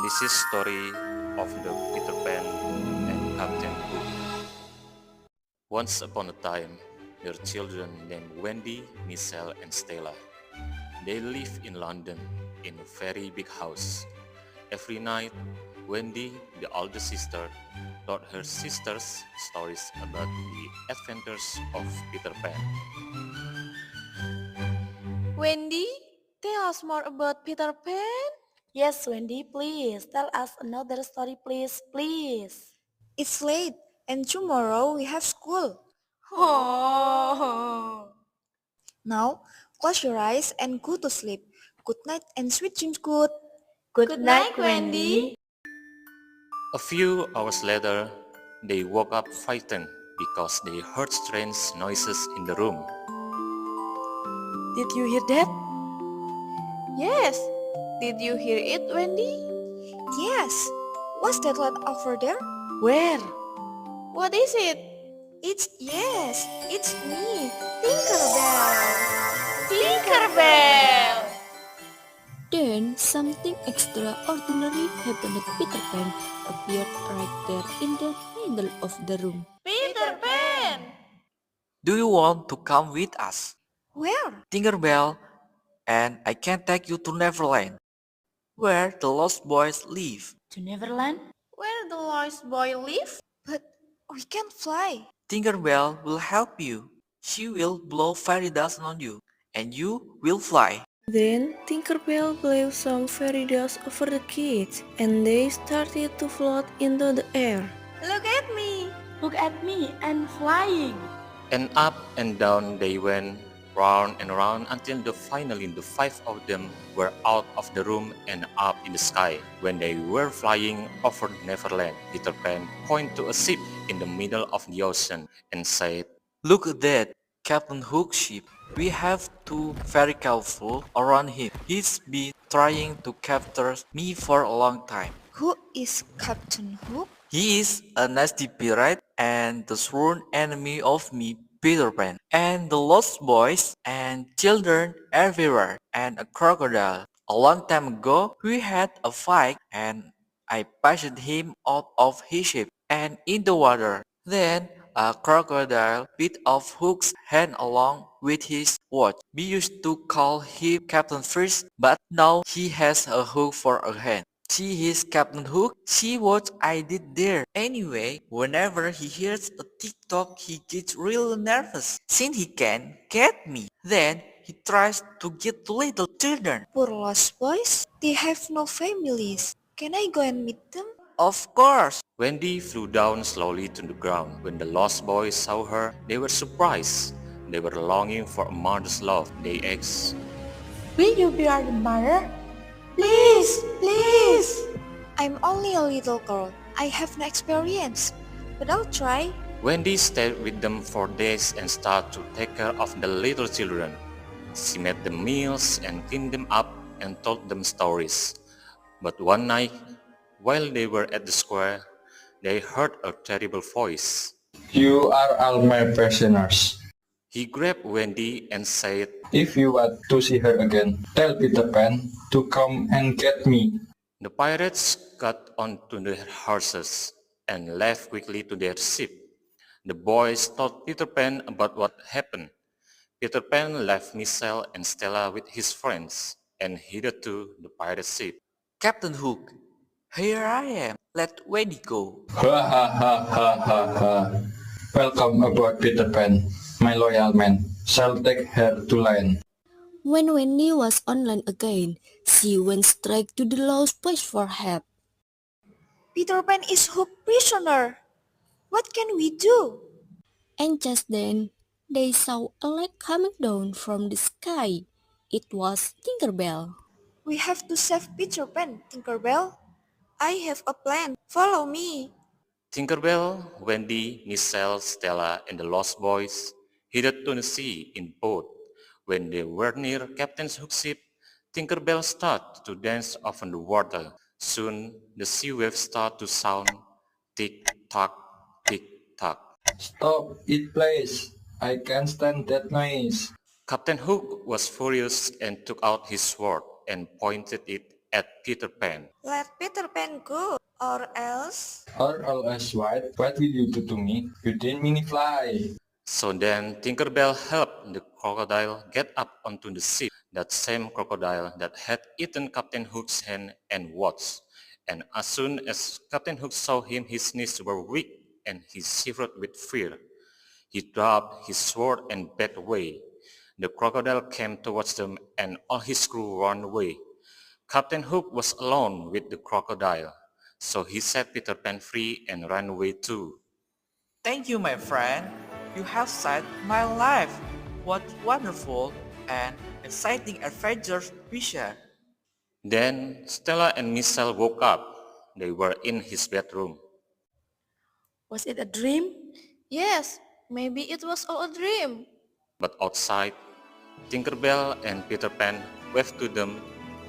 This is story of the Peter Pan and Captain Hook. Once upon a time, there were children named Wendy, Michelle, and Stella. They live in London in a very big house. Every night, Wendy, the older sister, taught her sisters stories about the adventures of Peter Pan. Wendy, tell us more about Peter Pan. Yes, Wendy, please tell us another story, please. It's late, and tomorrow we have school. Oh. Now, close your eyes and go to sleep. Good night and sweet dreams, good. Good night, Wendy. A few hours later, they woke up frightened because they heard strange noises in the room. Did you hear that? Yes. Did you hear it, Wendy? Yes, what's that light over there? Where? What is it? It's me, Tinkerbell. Tinkerbell. Then something extraordinary happened. Peter Pan appeared right there in the middle of the room. Peter Pan. Do you want to come with us? Where? Tinkerbell, and I can take you to Neverland, where the lost boys live. To Neverland? Where the lost boy live? But we can't fly. Tinkerbell will help you. She will blow fairy dust on you, and you will fly. Then Tinkerbell blew some fairy dust over the kids, and they started to float into the air. Look at me. Look at me, I'm flying. And up and down they went, round and round, until finally the five of them were out of the room and up in the sky. When they were flying over Neverland, Peter Pan pointed to a ship in the middle of the ocean and said, Look at that, Captain Hook's ship. We have to very careful around him. He's been trying to capture me for a long time. Who is Captain Hook? He is a nasty pirate and the sworn enemy of me, Peter Pan, and the lost boys and children everywhere, and a crocodile. A long time ago, we had a fight and I pushed him out of his ship and in the water. Then a crocodile bit off Hook's hand along with his watch. We used to call him Captain Fish, but now he has a hook for a hand. See his Captain Hook? See what I did there. Anyway, whenever he hears a tick-tock, he gets real nervous, since he can get me. Then he tries to get the little children. Poor lost boys. They have no families. Can I go and meet them? Of course. Wendy flew down slowly to the ground. When the lost boys saw her, they were surprised. They were longing for a mother's love. They asked, Will you be our mother? Please. I'm only a little girl. I have no experience, but I'll try. Wendy stayed with them for days and started to take care of the little children. She made them meals and cleaned them up and told them stories. But one night, while they were at the square, they heard a terrible voice. You are all my prisoners. He grabbed Wendy and said, If you want to see her again, tell Peter Pan to come and get me. The pirates got onto their horses and left quickly to their ship. The boys told Peter Pan about what happened. Peter Pan left Michelle and Stella with his friends and headed to the pirate ship. Captain Hook, here I am. Let Wendy go. Ha ha ha ha ha ha. Welcome aboard, Peter Pan, my loyal man. Shall take her to land. When Wendy was on land again, she went straight to the lost boys for help. Peter Pan is hooked prisoner. What can we do? And just then, they saw a light coming down from the sky. It was Tinkerbell. We have to save Peter Pan, Tinkerbell. I have a plan. Follow me. Tinkerbell, Wendy, Michelle, Stella, and the Lost Boys headed to the sea in boat. When they were near Captain Hook's ship, Tinkerbell started to dance over the water. Soon, the sea waves started to sound tick-tock, tick-tock. Stop it, please. I can't stand that noise. Captain Hook was furious and took out his sword and pointed it at Peter Pan. Let Peter Pan go, or else. Or else what will you do to me? You didn't mean fly. So then Tinkerbell helped the crocodile get up onto the ship, that same crocodile that had eaten Captain Hook's hand and watch. And as soon as Captain Hook saw him, his knees were weak and he shivered with fear. He dropped his sword and backed away. The crocodile came towards them and all his crew ran away. Captain Hook was alone with the crocodile, so he set Peter Pan free and ran away too. Thank you, my friend. You have saved my life. What wonderful and exciting adventures we shared. Then Stella and Michelle woke up. They were in his bedroom. Was it a dream? Yes, maybe it was all a dream. But outside, Tinkerbell and Peter Pan waved to them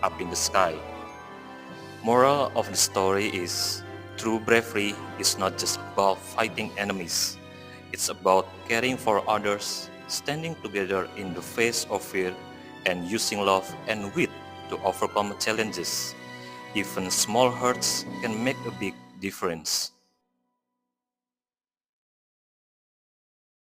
up in the sky. Moral of the story is, true bravery is not just about fighting enemies. It's about caring for others, standing together in the face of fear, and using love and wit to overcome challenges. Even small hurts can make a big difference.